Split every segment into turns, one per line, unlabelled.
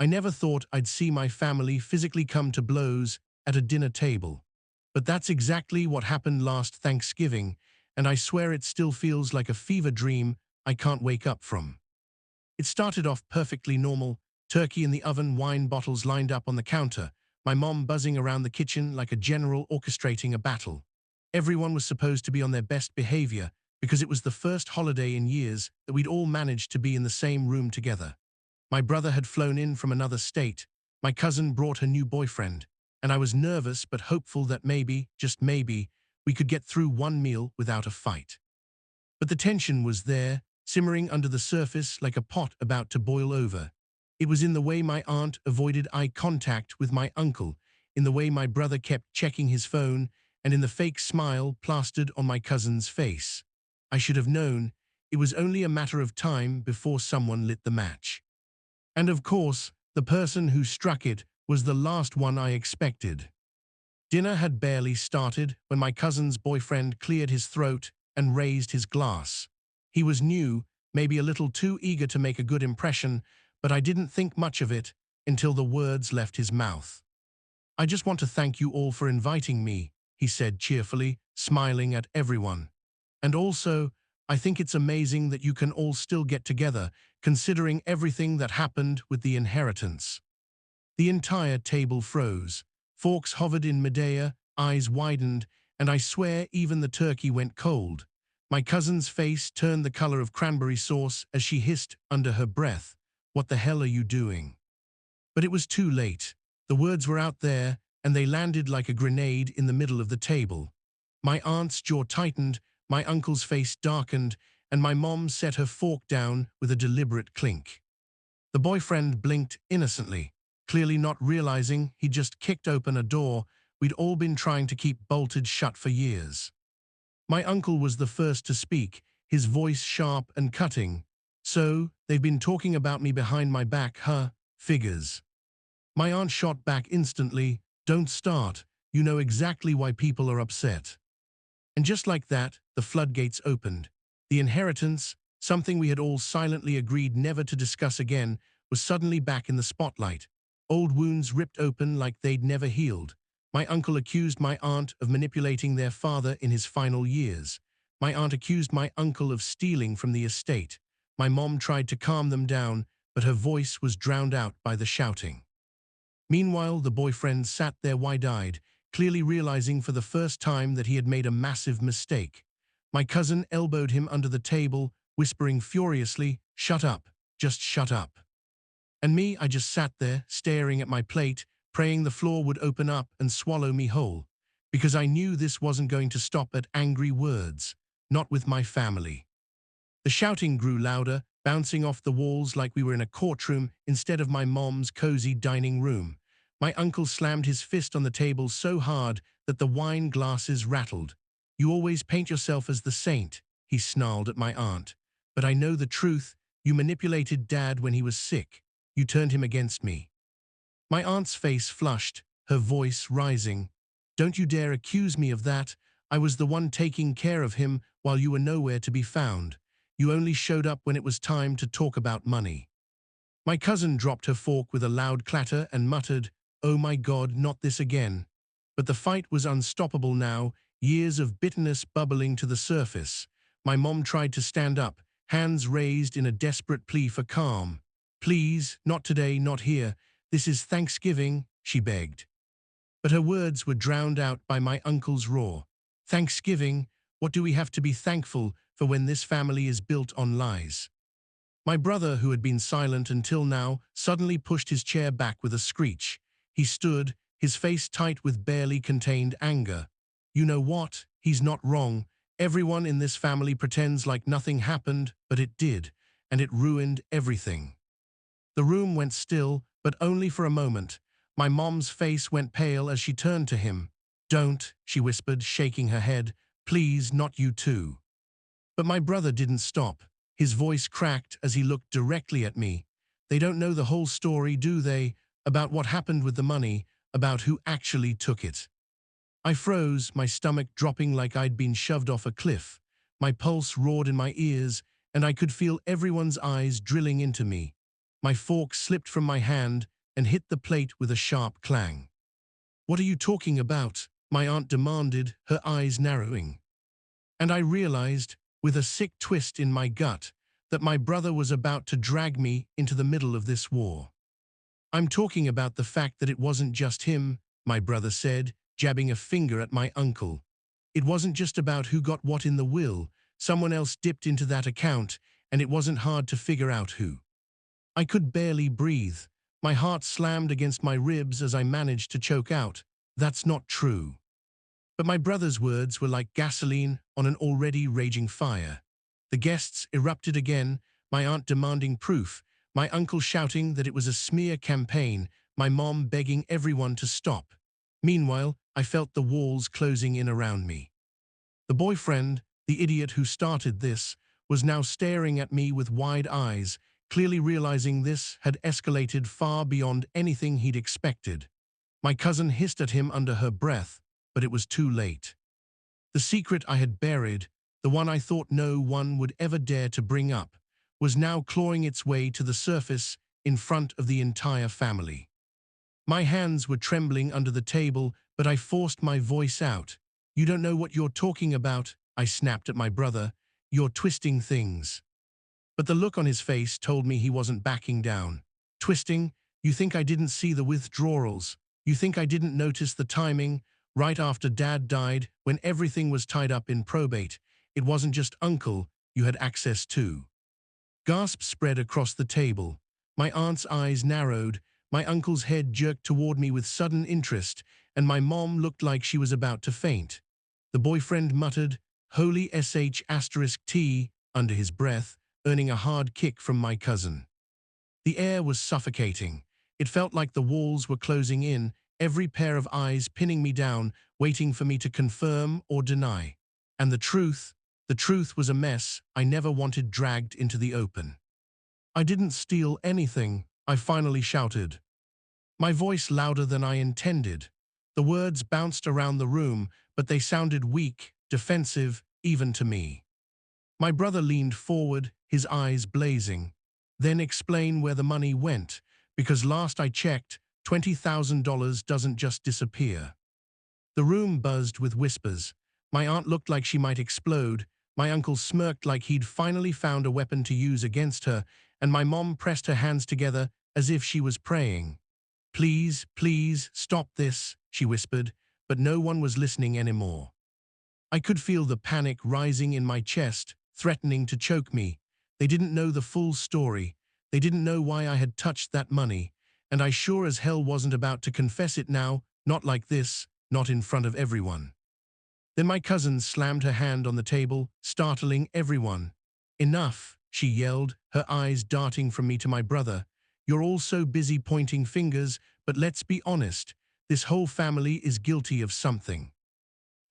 I never thought I'd see my family physically come to blows at a dinner table. But that's exactly what happened last Thanksgiving, and I swear it still feels like a fever dream I can't wake up from. It started off perfectly normal, turkey in the oven, wine bottles lined up on the counter, my mom buzzing around the kitchen like a general orchestrating a battle. Everyone was supposed to be on their best behavior because it was the first holiday in years that we'd all managed to be in the same room together. My brother had flown in from another state, my cousin brought her new boyfriend, and I was nervous but hopeful that maybe, just maybe, we could get through one meal without a fight. But the tension was there, simmering under the surface like a pot about to boil over. It was in the way my aunt avoided eye contact with my uncle, in the way my brother kept checking his phone, and in the fake smile plastered on my cousin's face. I should have known it was only a matter of time before someone lit the match. And of course, the person who struck it was the last one I expected. Dinner had barely started when my cousin's boyfriend cleared his throat and raised his glass. He was new, maybe a little too eager to make a good impression, but I didn't think much of it until the words left his mouth. "I just want to thank you all for inviting me," he said cheerfully, smiling at everyone. "And also, I think it's amazing that you can all still get together, considering everything that happened with the inheritance." The entire table froze. Forks hovered in midair, eyes widened, and I swear even the turkey went cold. My cousin's face turned the color of cranberry sauce as she hissed under her breath, "What the hell are you doing?" But it was too late. The words were out there, and they landed like a grenade in the middle of the table. My aunt's jaw tightened, my uncle's face darkened, and my mom set her fork down with a deliberate clink. The boyfriend blinked innocently, clearly not realizing he'd just kicked open a door we'd all been trying to keep bolted shut for years. My uncle was the first to speak, his voice sharp and cutting. "So, they've been talking about me behind my back, huh? Figures." My aunt shot back instantly, "Don't start. You know exactly why people are upset." And just like that, the floodgates opened. The inheritance, something we had all silently agreed never to discuss again, was suddenly back in the spotlight. Old wounds ripped open like they'd never healed. My uncle accused my aunt of manipulating their father in his final years. My aunt accused my uncle of stealing from the estate. My mom tried to calm them down, but her voice was drowned out by the shouting. Meanwhile, the boyfriend sat there wide-eyed, clearly realizing for the first time that he had made a massive mistake. My cousin elbowed him under the table, whispering furiously, "Shut up, just shut up." And me, I just sat there, staring at my plate, praying the floor would open up and swallow me whole, because I knew this wasn't going to stop at angry words, not with my family. The shouting grew louder, bouncing off the walls like we were in a courtroom instead of my mom's cozy dining room. My uncle slammed his fist on the table so hard that the wine glasses rattled. "You always paint yourself as the saint," he snarled at my aunt. "But I know the truth. You manipulated Dad when he was sick. You turned him against me." My aunt's face flushed, her voice rising. "Don't you dare accuse me of that. I was the one taking care of him while you were nowhere to be found. You only showed up when it was time to talk about money." My cousin dropped her fork with a loud clatter and muttered, "Oh my God, not this again." But the fight was unstoppable now, years of bitterness bubbling to the surface. My mom tried to stand up, hands raised in a desperate plea for calm. "Please, not today, not here. This is Thanksgiving," she begged. But her words were drowned out by my uncle's roar. "Thanksgiving? What do we have to be thankful for when this family is built on lies?" My brother, who had been silent until now, suddenly pushed his chair back with a screech. He stood, his face tight with barely contained anger. "You know what? He's not wrong. Everyone in this family pretends like nothing happened, but it did, and it ruined everything." The room went still, but only for a moment. My mom's face went pale as she turned to him. "Don't," she whispered, shaking her head. "Please, not you too." But my brother didn't stop. His voice cracked as he looked directly at me. "They don't know the whole story, do they? About what happened with the money, about who actually took it." I froze, my stomach dropping like I'd been shoved off a cliff. My pulse roared in my ears, and I could feel everyone's eyes drilling into me. My fork slipped from my hand and hit the plate with a sharp clang. "What are you talking about?" my aunt demanded, her eyes narrowing. And I realized, with a sick twist in my gut, that my brother was about to drag me into the middle of this war. "I'm talking about the fact that it wasn't just him," my brother said, jabbing a finger at my uncle. "It wasn't just about who got what in the will. Someone else dipped into that account, and it wasn't hard to figure out who." I could barely breathe. My heart slammed against my ribs as I managed to choke out, "That's not true." But my brother's words were like gasoline on an already raging fire. The guests erupted again, my aunt demanding proof, my uncle shouting that it was a smear campaign, my mom begging everyone to stop. Meanwhile, I felt the walls closing in around me. The boyfriend, the idiot who started this, was now staring at me with wide eyes, clearly realizing this had escalated far beyond anything he'd expected. My cousin hissed at him under her breath, but it was too late. The secret I had buried, the one I thought no one would ever dare to bring up, was now clawing its way to the surface in front of the entire family. My hands were trembling under the table, but I forced my voice out. "You don't know what you're talking about," I snapped at my brother. "You're twisting things." But the look on his face told me he wasn't backing down. "Twisting? You think I didn't see the withdrawals? You think I didn't notice the timing? Right after Dad died, when everything was tied up in probate, it wasn't just Uncle you had access to." Gasps spread across the table. My aunt's eyes narrowed, my uncle's head jerked toward me with sudden interest, and my mom looked like she was about to faint. The boyfriend muttered, "Holy sh*T," under his breath, earning a hard kick from my cousin. The air was suffocating. It felt like the walls were closing in, every pair of eyes pinning me down, waiting for me to confirm or deny. And the truth was a mess I never wanted dragged into the open. "I didn't steal anything," I finally shouted. My voice louder than I intended. The words bounced around the room, but they sounded weak, defensive, even to me. My brother leaned forward, his eyes blazing. "Then explain where the money went, because last I checked, $20,000 doesn't just disappear." The room buzzed with whispers. My aunt looked like she might explode, my uncle smirked like he'd finally found a weapon to use against her, and my mom pressed her hands together as if she was praying. "Please, please, stop this," she whispered, but no one was listening anymore. I could feel the panic rising in my chest, threatening to choke me. They didn't know the full story. They didn't know why I had touched that money, and I sure as hell wasn't about to confess it now, not like this, not in front of everyone. Then my cousin slammed her hand on the table, startling everyone. "Enough," she yelled, her eyes darting from me to my brother. "You're all so busy pointing fingers, but let's be honest, this whole family is guilty of something."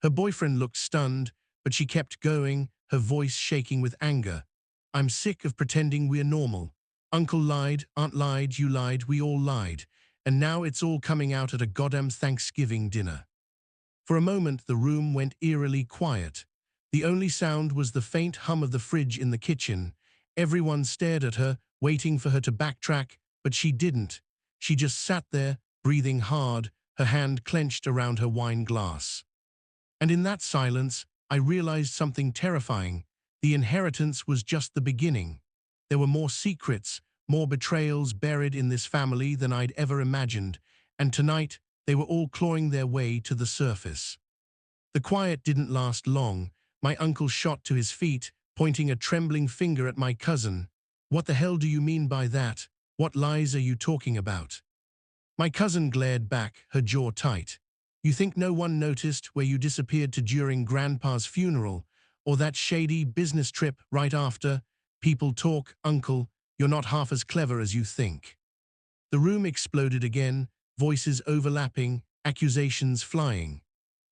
Her boyfriend looked stunned, but she kept going, her voice shaking with anger. "I'm sick of pretending we're normal. Uncle lied, Aunt lied, you lied, we all lied. And now it's all coming out at a goddamn Thanksgiving dinner." For a moment, the room went eerily quiet. The only sound was the faint hum of the fridge in the kitchen. Everyone stared at her, waiting for her to backtrack, but she didn't. She just sat there, breathing hard, her hand clenched around her wine glass. And in that silence, I realized something terrifying. The inheritance was just the beginning. There were more secrets, more betrayals buried in this family than I'd ever imagined, and tonight, they were all clawing their way to the surface. The quiet didn't last long. My uncle shot to his feet, pointing a trembling finger at my cousin. "What the hell do you mean by that? What lies are you talking about?" My cousin glared back, her jaw tight. "You think no one noticed where you disappeared to during Grandpa's funeral, or that shady business trip right after? People talk, Uncle. You're not half as clever as you think." The room exploded again, voices overlapping, accusations flying.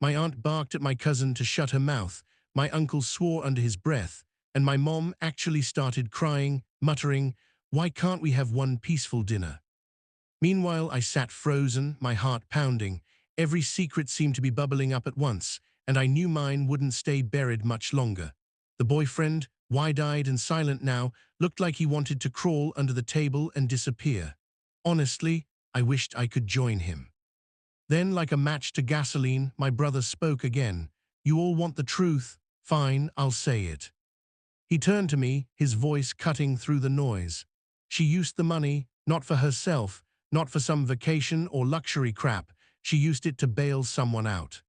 My aunt barked at my cousin to shut her mouth, my uncle swore under his breath, and my mom actually started crying, muttering, "Why can't we have one peaceful dinner?" Meanwhile, I sat frozen, my heart pounding. Every secret seemed to be bubbling up at once, and I knew mine wouldn't stay buried much longer. The boyfriend, wide-eyed and silent now, looked like he wanted to crawl under the table and disappear. Honestly, I wished I could join him. Then, like a match to gasoline, my brother spoke again. "You all want the truth? Fine, I'll say it." He turned to me, his voice cutting through the noise. "She used the money, not for herself, not for some vacation or luxury crap. She used it to bail someone out."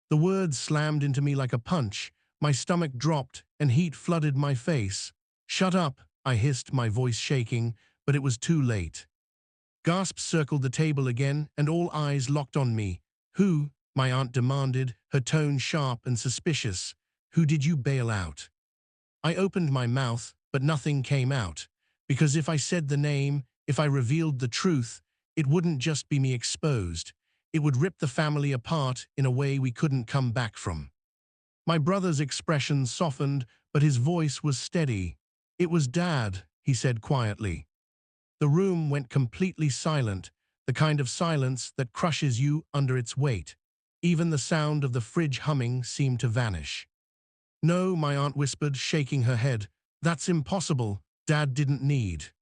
The words slammed into me like a punch. My stomach dropped and heat flooded my face. "Shut up," I hissed, my voice shaking, but it was too late. Gasps circled the table again, and all eyes locked on me. "Who?" my aunt demanded, her tone sharp and suspicious. "Who did you bail out?" I opened my mouth, but nothing came out. Because if I said the name, if I revealed the truth, it wouldn't just be me exposed. It would rip the family apart in a way we couldn't come back from. My brother's expression softened, but his voice was steady. "It was Dad," he said quietly. The room went completely silent, the kind of silence that crushes you under its weight. Even the sound of the fridge humming seemed to vanish. "No," my aunt whispered, shaking her head. "That's impossible. Dad didn't need."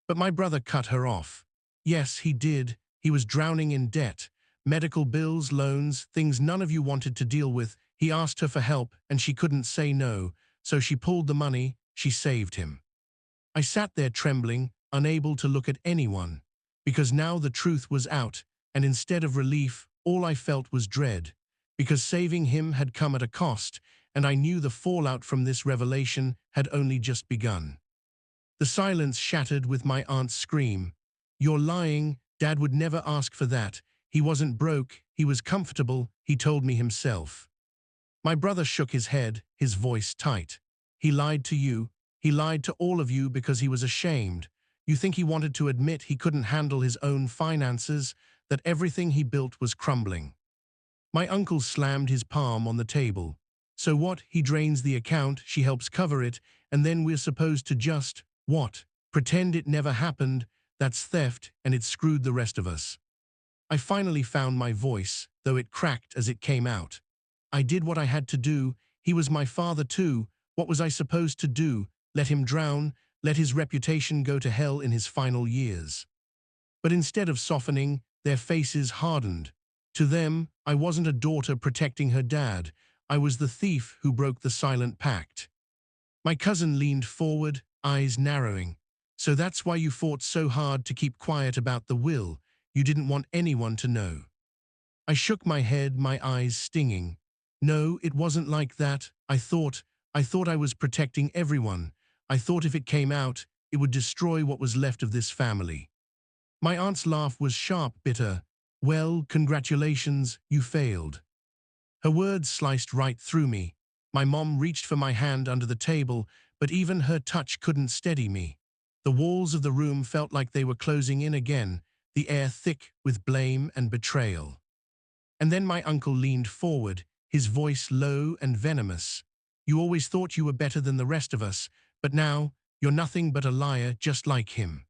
But my brother cut her off. "Yes, he did. He was drowning in debt. Medical bills, loans, things none of you wanted to deal with. He asked her for help, and she couldn't say no, so she pulled the money. She saved him." I sat there trembling, unable to look at anyone, because now the truth was out, and instead of relief, all I felt was dread, because saving him had come at a cost, and I knew the fallout from this revelation had only just begun. The silence shattered with my aunt's scream. "You're lying. Dad would never ask for that. He wasn't broke. He was comfortable. He told me himself." My brother shook his head, his voice tight. "He lied to you. He lied to all of you because he was ashamed. You think he wanted to admit he couldn't handle his own finances, that everything he built was crumbling." My uncle slammed his palm on the table. "So what? He drains the account, she helps cover it, and then we're supposed to just, what? Pretend it never happened? That's theft, and it screwed the rest of us." I finally found my voice, though it cracked as it came out. "I did what I had to do. He was my father too. What was I supposed to do? Let him drown? Let his reputation go to hell in his final years?" But instead of softening, their faces hardened. To them, I wasn't a daughter protecting her dad. I was the thief who broke the silent pact. My cousin leaned forward, eyes narrowing. "So that's why you fought so hard to keep quiet about the will. You didn't want anyone to know." I shook my head, my eyes stinging. "No, it wasn't like that. I thought I was protecting everyone. I thought if it came out, it would destroy what was left of this family." My aunt's laugh was sharp, bitter. "Well, congratulations, you failed." Her words sliced right through me. My mom reached for my hand under the table, but even her touch couldn't steady me. The walls of the room felt like they were closing in again, the air thick with blame and betrayal. And then my uncle leaned forward, his voice low and venomous. "You always thought you were better than the rest of us, but now you're nothing but a liar just like him."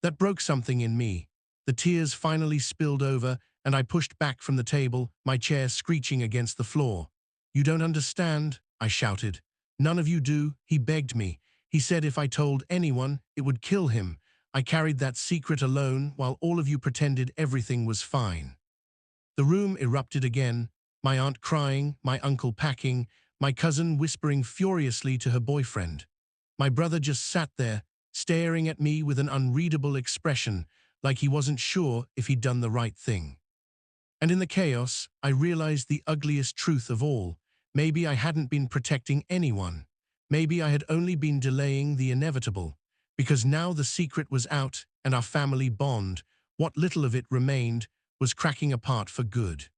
That broke something in me. The tears finally spilled over, and I pushed back from the table, my chair screeching against the floor. "You don't understand," I shouted. "None of you do. He begged me. He said if I told anyone, it would kill him. I carried that secret alone while all of you pretended everything was fine." The room erupted again, my aunt crying, my uncle packing, my cousin whispering furiously to her boyfriend. My brother just sat there, staring at me with an unreadable expression, like he wasn't sure if he'd done the right thing. And in the chaos, I realized the ugliest truth of all. Maybe I hadn't been protecting anyone. Maybe I had only been delaying the inevitable. Because now the secret was out, and our family bond, what little of it remained, was cracking apart for good.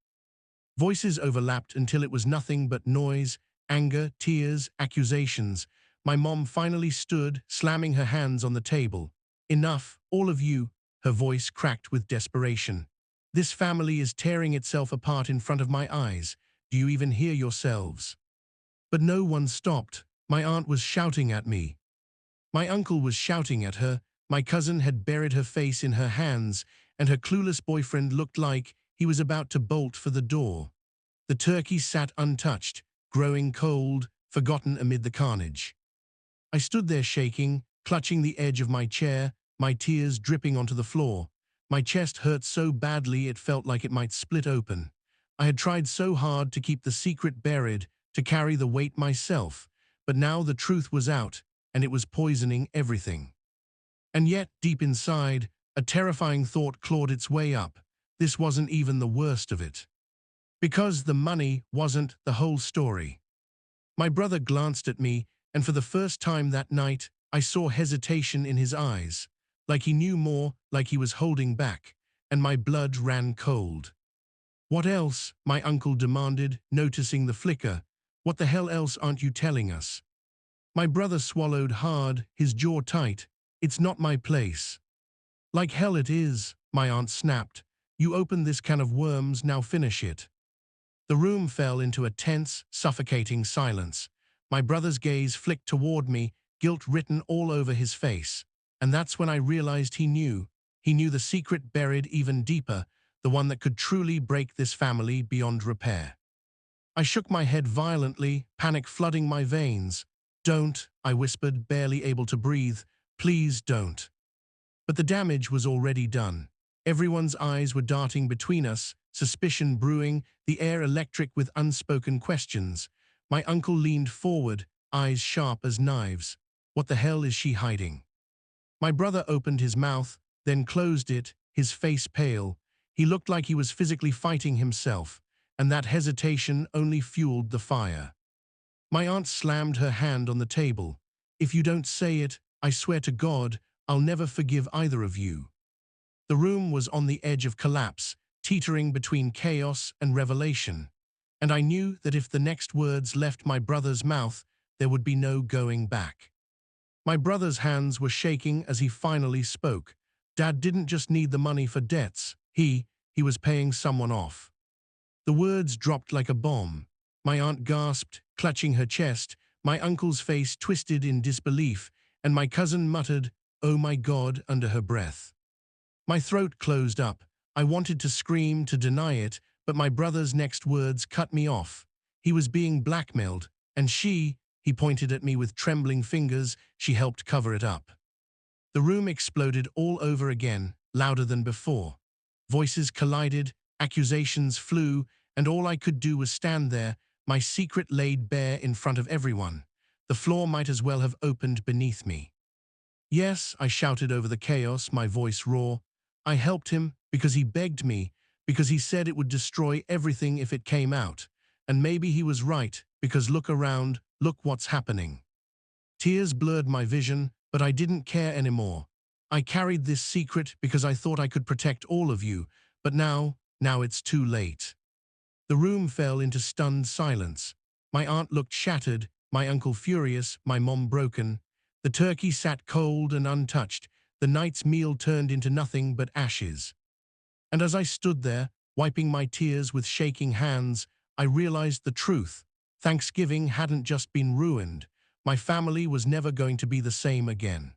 Voices overlapped until it was nothing but noise, anger, tears, accusations. My mom finally stood, slamming her hands on the table. "Enough, all of you," her voice cracked with desperation. "This family is tearing itself apart in front of my eyes. Do you even hear yourselves?" But no one stopped. My aunt was shouting at me. My uncle was shouting at her. My cousin had buried her face in her hands, and her clueless boyfriend looked like he was about to bolt for the door. The turkey sat untouched, growing cold, forgotten amid the carnage. I stood there shaking, clutching the edge of my chair, my tears dripping onto the floor. My chest hurt so badly it felt like it might split open. I had tried so hard to keep the secret buried, to carry the weight myself, but now the truth was out, and it was poisoning everything. And yet, deep inside, a terrifying thought clawed its way up. This wasn't even the worst of it. Because the money wasn't the whole story. My brother glanced at me, and for the first time that night, I saw hesitation in his eyes, like he knew more, like he was holding back, and my blood ran cold. "What else?" my uncle demanded, noticing the flicker. "What the hell else aren't you telling us?" My brother swallowed hard, his jaw tight. "It's not my place." "Like hell it is," my aunt snapped. "You opened this can of worms, now finish it." The room fell into a tense, suffocating silence. My brother's gaze flicked toward me, guilt written all over his face. And that's when I realized he knew. He knew the secret buried even deeper, the one that could truly break this family beyond repair. I shook my head violently, panic flooding my veins. "Don't," I whispered, barely able to breathe. "Please don't." But the damage was already done. Everyone's eyes were darting between us, suspicion brewing, the air electric with unspoken questions. My uncle leaned forward, eyes sharp as knives. "What the hell is she hiding?" My brother opened his mouth, then closed it, his face pale. He looked like he was physically fighting himself, and that hesitation only fueled the fire. My aunt slammed her hand on the table. "If you don't say it, I swear to God, I'll never forgive either of you." The room was on the edge of collapse, teetering between chaos and revelation. And I knew that if the next words left my brother's mouth, there would be no going back. My brother's hands were shaking as he finally spoke. "Dad didn't just need the money for debts. He was paying someone off." The words dropped like a bomb. My aunt gasped, clutching her chest. My uncle's face twisted in disbelief, and my cousin muttered, "Oh my God," under her breath. My throat closed up. I wanted to scream, to deny it, but my brother's next words cut me off. He was being blackmailed, and he pointed at me with trembling fingers, she helped cover it up. The room exploded all over again, louder than before. Voices collided, accusations flew, and all I could do was stand there, my secret laid bare in front of everyone. The floor might as well have opened beneath me. "Yes," I shouted over the chaos, my voice raw. "I helped him because he begged me, because he said it would destroy everything if it came out. And maybe he was right, because look around, look what's happening." Tears blurred my vision, but I didn't care anymore. I carried this secret because I thought I could protect all of you, but now it's too late. The room fell into stunned silence. My aunt looked shattered, my uncle furious, my mom broken. The turkey sat cold and untouched. The night's meal turned into nothing but ashes. And as I stood there, wiping my tears with shaking hands, I realized the truth. Thanksgiving hadn't just been ruined. My family was never going to be the same again.